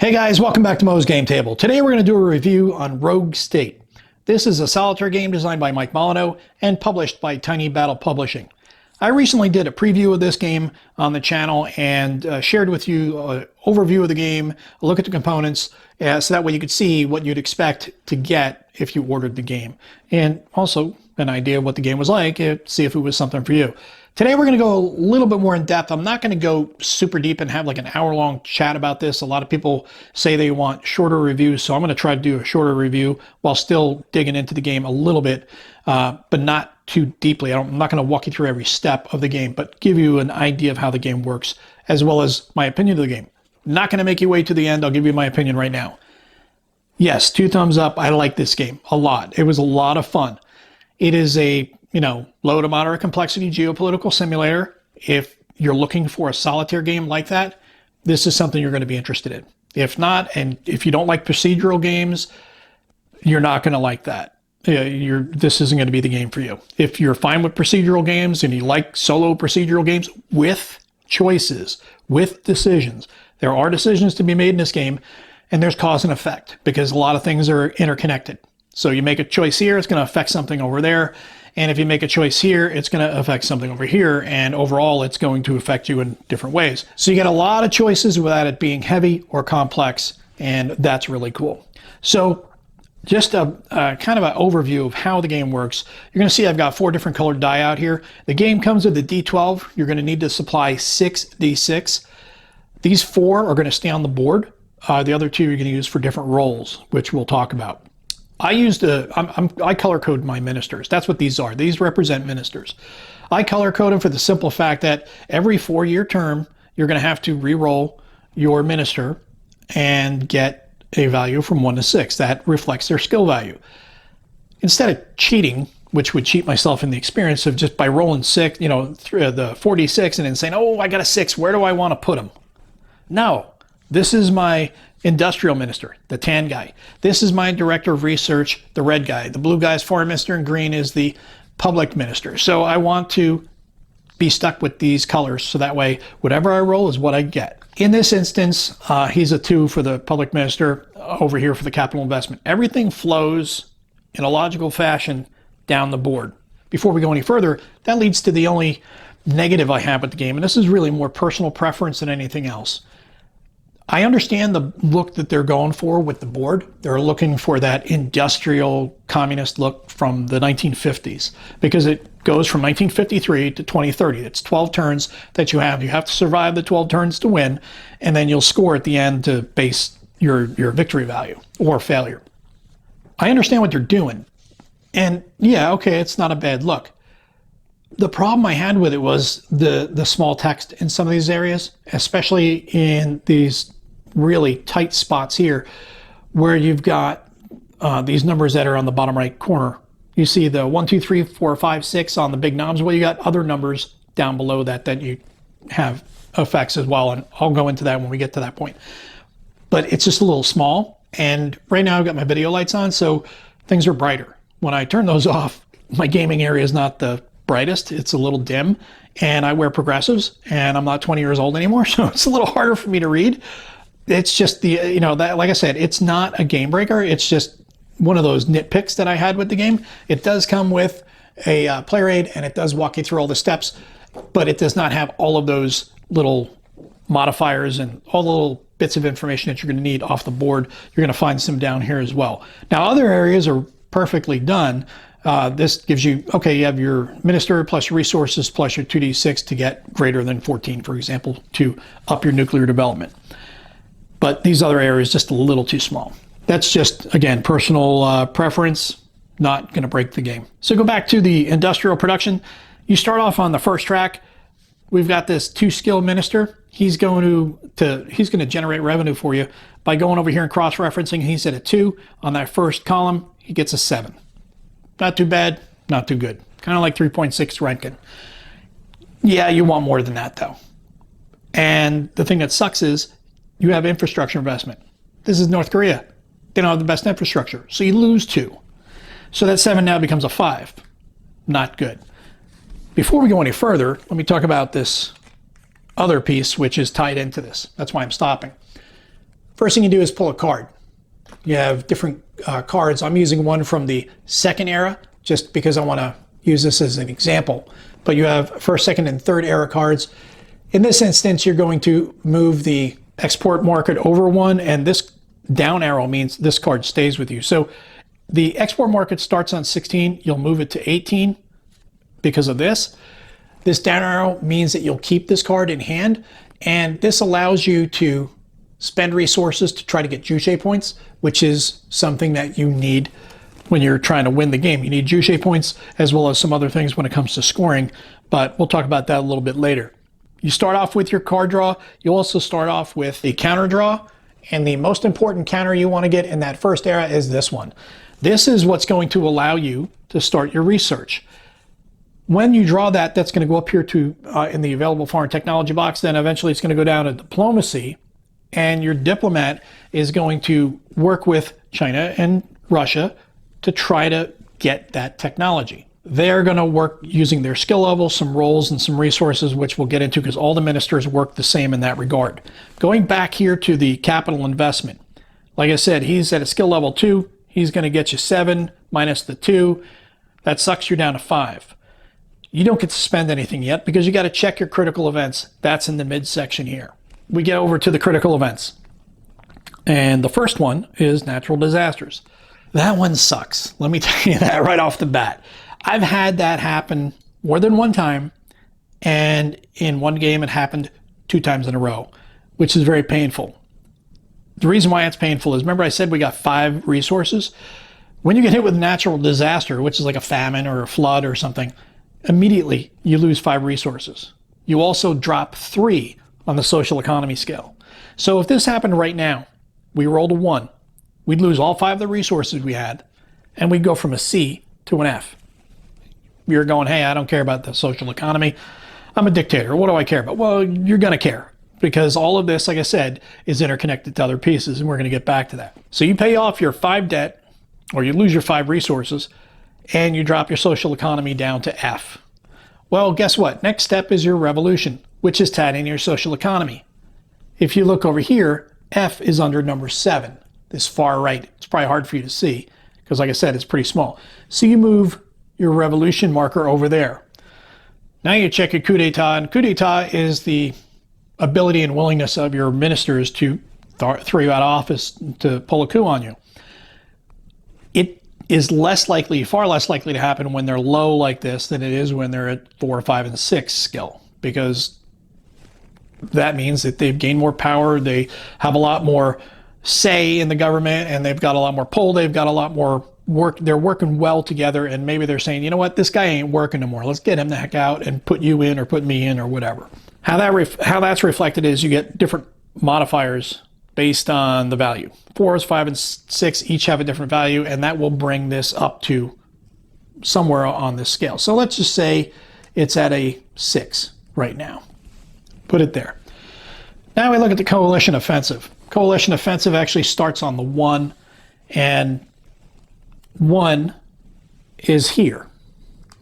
Hey guys, welcome back to Mo's Game Table. Today we're going to do a review on Rogue State. This is a solitaire game designed by Mike Molyneux and published by Tiny Battle Publishing. I recently did a preview of this game on the channel and shared with you an overview of the game, a look at the components, so that way you could see what you'd expect to get if you ordered the game. And also an idea of what the game was like, see if it was something for you. Today we're going to go a little bit more in depth. I'm not going to go super deep and have like an hour-long chat about this. A lot of people say they want shorter reviews, so I'm going to try to do a shorter review while still digging into the game a little bit, but not too deeply. I'm not going to walk you through every step of the game, but give you an idea of how the game works, as well as my opinion of the game. Not going to make you wait to the end. I'll give you my opinion right now. Yes, 2 thumbs up. I like this game a lot. It was a lot of fun. It is a low to moderate complexity geopolitical simulator. If you're looking for a solitaire game like that, this is something you're going to be interested in. If not, and if you don't like procedural games, you're not going to like that. This isn't going to be the game for you. If you're fine with procedural games and you like solo procedural games with choices, with decisions, there are decisions to be made in this game, and there's cause and effect because a lot of things are interconnected. So you make a choice here, it's going to affect something over there. And if you make a choice here, it's going to affect something over here. And overall, it's going to affect you in different ways. So you get a lot of choices without it being heavy or complex. And that's really cool. So just a kind of an overview of how the game works. You're going to see I've got 4 different colored die out here. The game comes with a D12. You're going to need to supply 6 D6. These 4 are going to stay on the board. The other 2 you're going to use for different roles, which we'll talk about. I color code my ministers. That's what these are. These represent ministers. I color code them for the simple fact that every 4-year term, you're going to have to re-roll your minister and get a value from 1 to 6 that reflects their skill value. Instead of cheating, which would cheat myself in the experience of just by rolling 6, the 4d6 and then saying, oh, I got a 6. Where do I want to put them? No, this is my industrial minister, the tan guy. This is my director of research, the red guy. The blue guy is foreign minister and green is the public minister. So I want to be stuck with these colors so that way whatever I roll is what I get. In this instance, he's a 2 for the public minister, over here for the capital investment. Everything flows in a logical fashion down the board. Before we go any further, that leads to the only negative I have with the game, and this is really more personal preference than anything else. I understand the look that they're going for with the board. They're looking for that industrial communist look from the 1950s because it goes from 1953 to 2030. It's 12 turns that you have. You have to survive the 12 turns to win, and then you'll score at the end to base your victory value or failure. I understand what they're doing. And yeah, okay, it's not a bad look. The problem I had with it was the small text in some of these areas, especially in these really tight spots here where you've got these numbers that are on the bottom right corner. You see the 1, 2, 3, 4, 5, 6 on the big knobs. Well, you got other numbers down below that you have effects as well, and I'll go into that when we get to that point. But it's just a little small, and right now I've got my video lights on, so things are brighter. When I turn those off, my gaming area is not the brightest. It's a little dim, and I wear progressives, and I'm not 20 years old anymore, so it's a little harder for me to read. It's just that, like I said, it's not a game breaker. It's just one of those nitpicks that I had with the game. It does come with a player aid, and it does walk you through all the steps, but it does not have all of those little modifiers and all the little bits of information that you're going to need off the board. You're going to find some down here as well. Now, other areas are perfectly done. This gives you, okay, you have your minister plus your resources plus your 2d6 to get greater than 14, for example, to up your nuclear development. But these other areas just a little too small. That's just, again, personal preference, not going to break the game. So go back to the industrial production. You start off on the first track. We've got this 2-skill minister. He's going to generate revenue for you by going over here and cross-referencing. He's at a 2 on that first column. He gets a 7. Not too bad, not too good. Kind of like 3.6 Rentgen. Yeah, you want more than that though. And the thing that sucks is you have infrastructure investment. This is North Korea. They don't have the best infrastructure, so you lose 2. So that 7 now becomes a 5. Not good. Before we go any further, let me talk about this other piece which is tied into this. That's why I'm stopping. First thing you do is pull a card. You have different cards. I'm using one from the second era just because I want to use this as an example. But you have first, second, and third era cards. In this instance, you're going to move the export market over one, and this down arrow means this card stays with you. So the export market starts on 16. You'll move it to 18 because of this. This down arrow means that you'll keep this card in hand, and this allows you to spend resources to try to get Juche points, which is something that you need when you're trying to win the game. You need Juche points as well as some other things when it comes to scoring, but we'll talk about that a little bit later. You start off with your card draw. You also start off with the counter draw, and the most important counter you want to get in that first era is this one. This is what's going to allow you to start your research. When you draw that, that's going to go up here to in the available foreign technology box. Then eventually it's going to go down to diplomacy, and your diplomat is going to work with China and Russia to try to get that technology. They're going to work using their skill level, some roles, and some resources, which we'll get into because all the ministers work the same in that regard. Going back here to the capital investment, like I said, he's at a skill level 2. He's going to get you 7 minus the 2. That sucks you down to 5. You don't get to spend anything yet because you got to check your critical events. That's in the midsection here. We get over to the critical events. And the first one is natural disasters. That one sucks. Let me tell you that right off the bat. I've had that happen more than one time, and in one game it happened 2 times in a row, which is very painful. The reason why it's painful is, remember I said we got 5 resources? When you get hit with a natural disaster, which is like a famine or a flood or something, immediately you lose 5 resources. You also drop 3 on the social economy scale. So if this happened right now, we rolled a 1, we'd lose all 5 of the resources we had, and we'd go from a C to an F. You're going, hey, I don't care about the social economy. I'm a dictator. What do I care about? Well, you're going to care because all of this, like I said, is interconnected to other pieces, and we're going to get back to that. So you pay off your 5 debt, or you lose your 5 resources, and you drop your social economy down to F. Well, guess what? Next step is your revolution, which is tied into your social economy. If you look over here, F is under number 7, this far right. It's probably hard for you to see because, like I said, it's pretty small. So you move your revolution marker over there. Now you check your coup d'etat, and coup d'etat is the ability and willingness of your ministers to throw you out of office, to pull a coup on you. It is less likely, far less likely to happen when they're low like this than it is when they're at 4, 5, and 6 skill, because that means that they've gained more power, they have a lot more say in the government, and they've got a lot more pull, they've got a lot more work, they're working well together, and maybe they're saying, you know what, this guy ain't working no more. Let's get him the heck out and put you in or put me in or whatever. How that's reflected is you get different modifiers based on the value. 4s, 5, and 6 each have a different value, and that will bring this up to somewhere on this scale. So let's just say it's at a 6 right now. Put it there. Now we look at the coalition offensive. Coalition offensive actually starts on the 1, and 1 is here.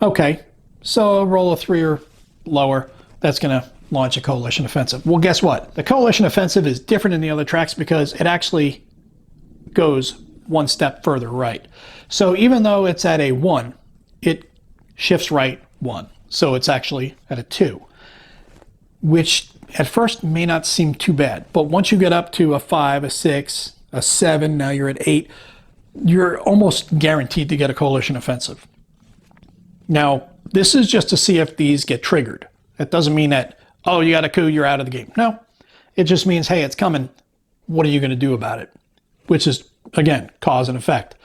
Okay, so a roll of 3 or lower, that's going to launch a coalition offensive. Well, guess what? The coalition offensive is different than the other tracks because it actually goes one step further right. So even though it's at a 1, it shifts right 1. So it's actually at a 2, which at first may not seem too bad. But once you get up to a 5, a 6, a 7, now you're at 8, you're almost guaranteed to get a coalition offensive. Now, this is just to see if these get triggered. That doesn't mean that, oh, you got a coup, you're out of the game. No, it just means, hey, it's coming. What are you going to do about it? Which is, again, cause and effect,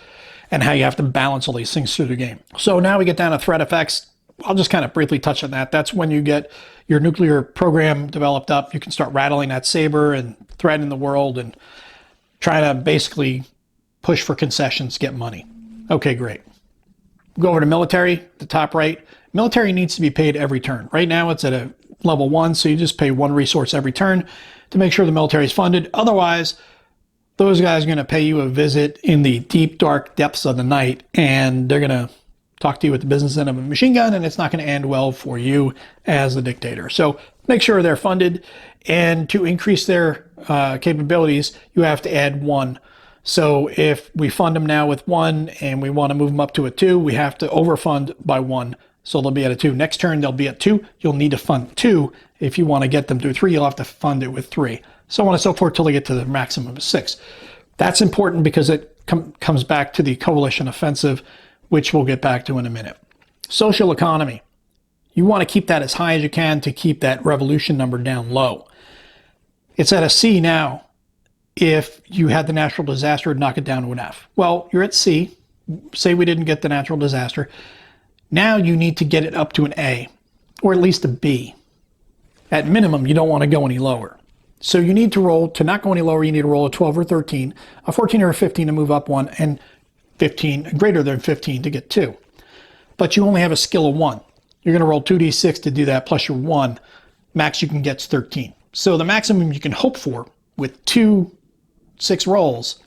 and how you have to balance all these things through the game. So now we get down to threat effects. I'll just kind of briefly touch on that. That's when you get your nuclear program developed up. You can start rattling that saber and threatening the world and trying to basically push for concessions, get money. Okay, great. Go over to military, the top right. Military needs to be paid every turn. Right now it's at a level 1, so you just pay 1 resource every turn to make sure the military is funded. Otherwise, those guys are going to pay you a visit in the deep, dark depths of the night, and they're going to talk to you with the business end of a machine gun, and it's not going to end well for you as the dictator. So make sure they're funded. And to increase their capabilities, you have to add 1. So if we fund them now with 1 and we want to move them up to a 2, we have to overfund by 1. So they'll be at a 2. Next turn, they'll be at 2. You'll need to fund 2. If you want to get them to 3, you'll have to fund it with 3. So on and so forth till they get to the maximum of 6. That's important because it comes back to the coalition offensive, which we'll get back to in a minute. Social economy. You want to keep that as high as you can to keep that revolution number down low. It's at a C now. If you had the natural disaster, it'd knock it down to an F. Well, you're at C. Say we didn't get the natural disaster. Now you need to get it up to an A, or at least a B. At minimum, you don't want to go any lower. So you need to roll, to not go any lower, you need to roll a 12 or 13, a 14 or a 15 to move up 1, and 15, greater than 15 to get 2. But you only have a skill of 1. You're going to roll 2d6 to do that, plus your 1. Max you can get is 13. So the maximum you can hope for with 2 6 rolls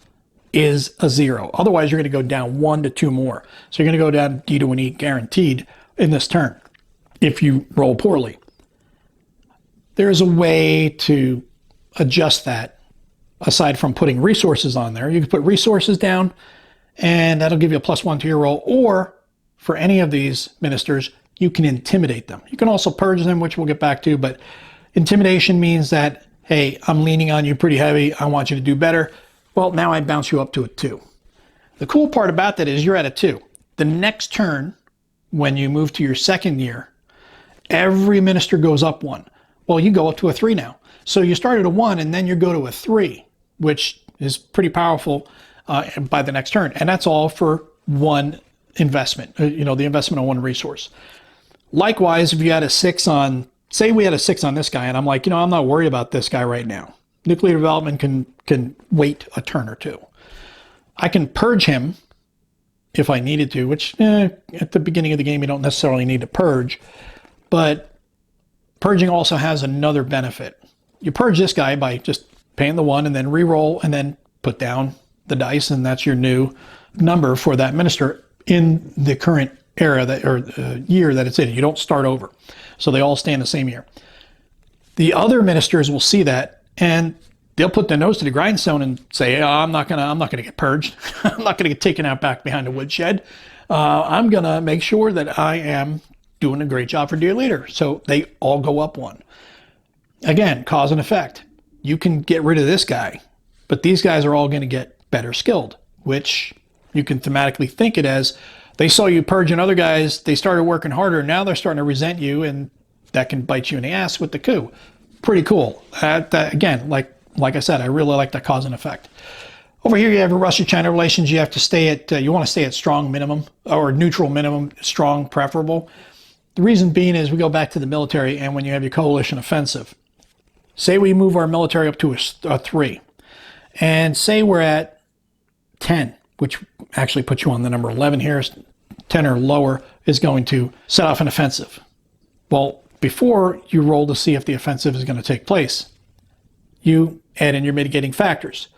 is a 0. Otherwise, you're going to go down 1 to 2 more. So you're going to go down D to an E guaranteed in this turn if you roll poorly. There's a way to adjust that aside from putting resources on there. You can put resources down and that'll give you a +1 to your roll. Or for any of these ministers, you can intimidate them. You can also purge them, which we'll get back to, but intimidation means that, hey, I'm leaning on you pretty heavy. I want you to do better. Well, now I bounce you up to a 2. The cool part about that is you're at a 2. The next turn, when you move to your second year, every minister goes up 1. Well, you go up to a 3 now. So you start at a 1 and then you go to a 3, which is pretty powerful by the next turn. And that's all for 1 investment, the investment on 1 resource. Likewise, if you had a 6 on, say we had a 6 on this guy, and I'm like, I'm not worried about this guy right now. Nuclear development can wait a turn or 2. I can purge him if I needed to, which at the beginning of the game you don't necessarily need to purge, but purging also has another benefit. You purge this guy by just paying the 1 and then re-roll and then put down the dice, and that's your new number for that minister in the current era year that it's in. You don't start over. So they all stay in the same year. The other ministers will see that and they'll put their nose to the grindstone and say, I'm not gonna get purged. I'm not gonna get taken out back behind the woodshed. I'm gonna make sure that I am doing a great job for dear leader. So they all go up 1. Again, cause and effect. You can get rid of this guy, but these guys are all going to get better skilled, which you can thematically think it as they saw you purging other guys, they started working harder, now they're starting to resent you, and that can bite you in the ass with the coup. Pretty cool. Again, like I said, I really like that cause and effect. Over here you have Russia-China relations. You have to stay at, you want to stay at strong minimum or neutral minimum, strong preferable. The reason being is we go back to the military, and when you have your coalition offensive, say we move our military up to a 3, and say we're at 10, which actually puts you on the number 11 here. 10 or lower is going to set off an offensive. Well, before you roll to see if the offensive is going to take place, you add in your mitigating factors.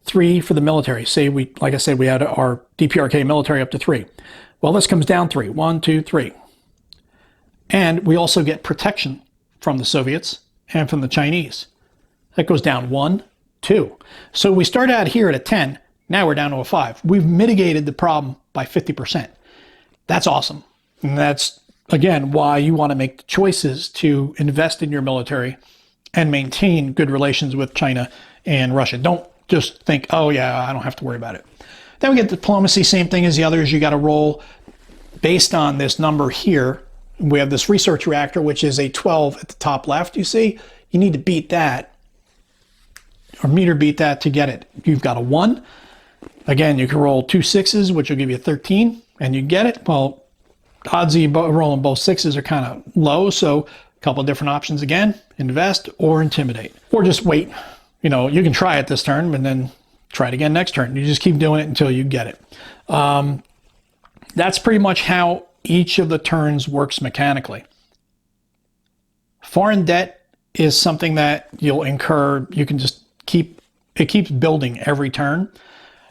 3 for the military. Say like I said, we had our DPRK military up to 3. Well, this comes down 3. 1, 2, 3. And we also get protection from the Soviets and from the Chinese. That goes down 1, 2. So we start out here at a 10. Now we're down to a 5. We've mitigated the problem by 50%. That's awesome. And that's, again, why you want to make the choices to invest in your military and maintain good relations with China and Russia. Don't just think, oh yeah, I don't have to worry about it. Then we get diplomacy, same thing as the others. You got to roll based on this number here. We have this research reactor, which is a 12 at the top left, you see. You need to beat that, or meter beat that to get it. You've got a 1. Again, you can roll 2 6s, which will give you 13, and you get it. Well, odds of you rolling both 6s are kind of low, so a couple of different options again: invest or intimidate, or just wait. You can try it this turn, but then try it again next turn. You just keep doing it until you get it. That's pretty much how each of the turns works mechanically. Foreign debt is something that you'll incur. You can just it keeps building every turn.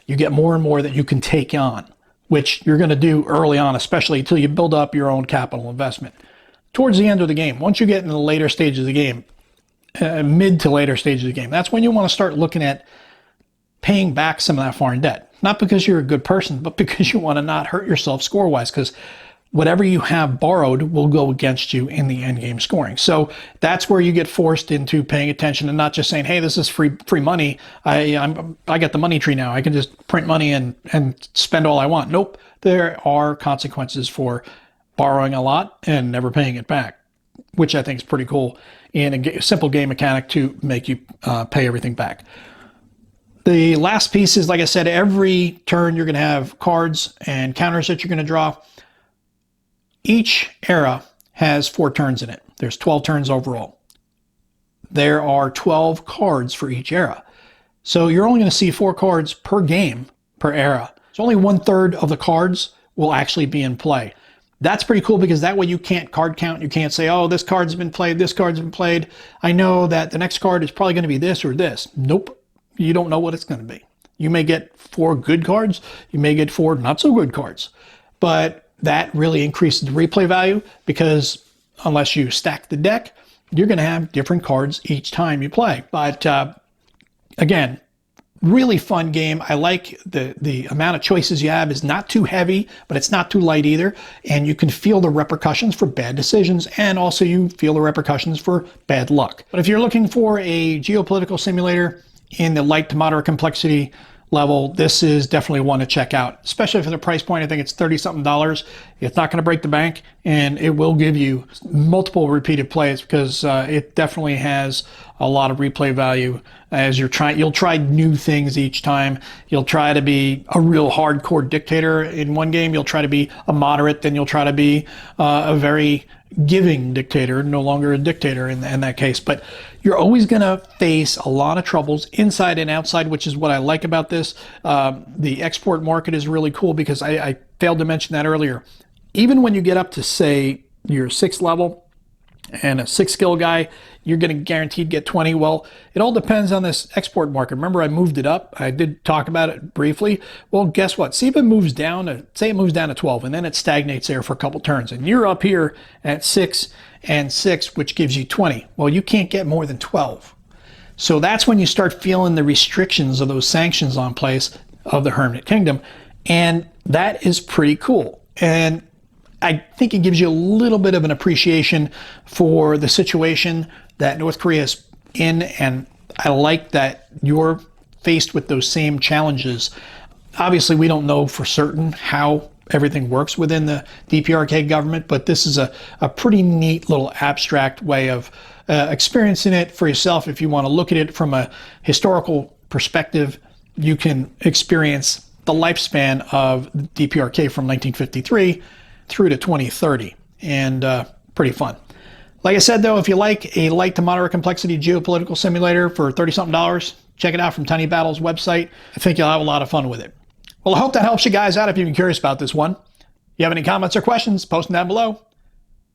You get more and more that you can take on, which you're going to do early on, especially until you build up your own capital investment. towards the end of the game. Once you get in the later stages of the game, mid to later stages of the game, that's when you want to start looking at paying back some of that foreign debt. Not because you're a good person, but because you want to not hurt yourself score-wise, because whatever you have borrowed will go against you in the end game scoring. So that's where you get forced into paying attention and not just saying, hey, this is free money. I get the money tree now. I can just print money and spend all I want. Nope. There are consequences for borrowing a lot and never paying it back, which I think is pretty cool in a simple game mechanic to make you pay everything back. The last piece is, like I said, every turn you're going to have cards and counters that you're going to draw. Each era has 4 turns in it. There's 12 turns overall. There are 12 cards for each era. So you're only going to see 4 cards per game, per era. So only 1/3 of the cards will actually be in play. That's pretty cool because that way you can't card count. You can't say, oh, this card's been played, this card's been played. I know that the next card is probably going to be this or this. Nope. You don't know what it's going to be. You may get 4 good cards. You may get 4 not so good cards. But that really increases the replay value because unless you stack the deck, you're going to have different cards each time you play. But again, really fun game. I like the amount of choices you have is not too heavy, but it's not too light either. And you can feel the repercussions for bad decisions, and also you feel the repercussions for bad luck. But if you're looking for a geopolitical simulator in the light to moderate complexity level, this is definitely one to check out, especially for the price point. I think it's $30-something. It's not going to break the bank, and it will give you multiple repeated plays because it definitely has a lot of replay value as you're trying. You'll try new things each time. You'll try to be a real hardcore dictator in one game. You'll try to be a moderate, then you'll try to be a very giving dictator, no longer a dictator in that case. But you're always going to face a lot of troubles inside and outside, which is what I like about this. The export market is really cool because I failed to mention that earlier. Even when you get up to, say, your 6th level and a 6 skill guy, you're going to guaranteed get 20. Well, it all depends on this export market. Remember, I moved it up. I did talk about it briefly. Well, guess what? See if it moves down to, say it moves down to 12, and then it stagnates there for a couple turns. And you're up here at 6 and 6, which gives you 20. Well, you can't get more than 12. So that's when you start feeling the restrictions of those sanctions on place of the Hermit Kingdom. And that is pretty cool. And I think it gives you a little bit of an appreciation for the situation that North Korea is in, and I like that you're faced with those same challenges. Obviously, we don't know for certain how everything works within the DPRK government, but this is a pretty neat little abstract way of experiencing it for yourself. If you want to look at it from a historical perspective, you can experience the lifespan of DPRK from 1953 through to 2030, and pretty fun. Like I said, though, if you like a light to moderate complexity geopolitical simulator for $30-something, check it out from Tiny Battle's website. I think you'll have a lot of fun with it. Well, I hope that helps you guys out if you've been curious about this one. If you have any comments or questions, post them down below.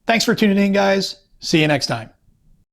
Thanks for tuning in, guys. See you next time.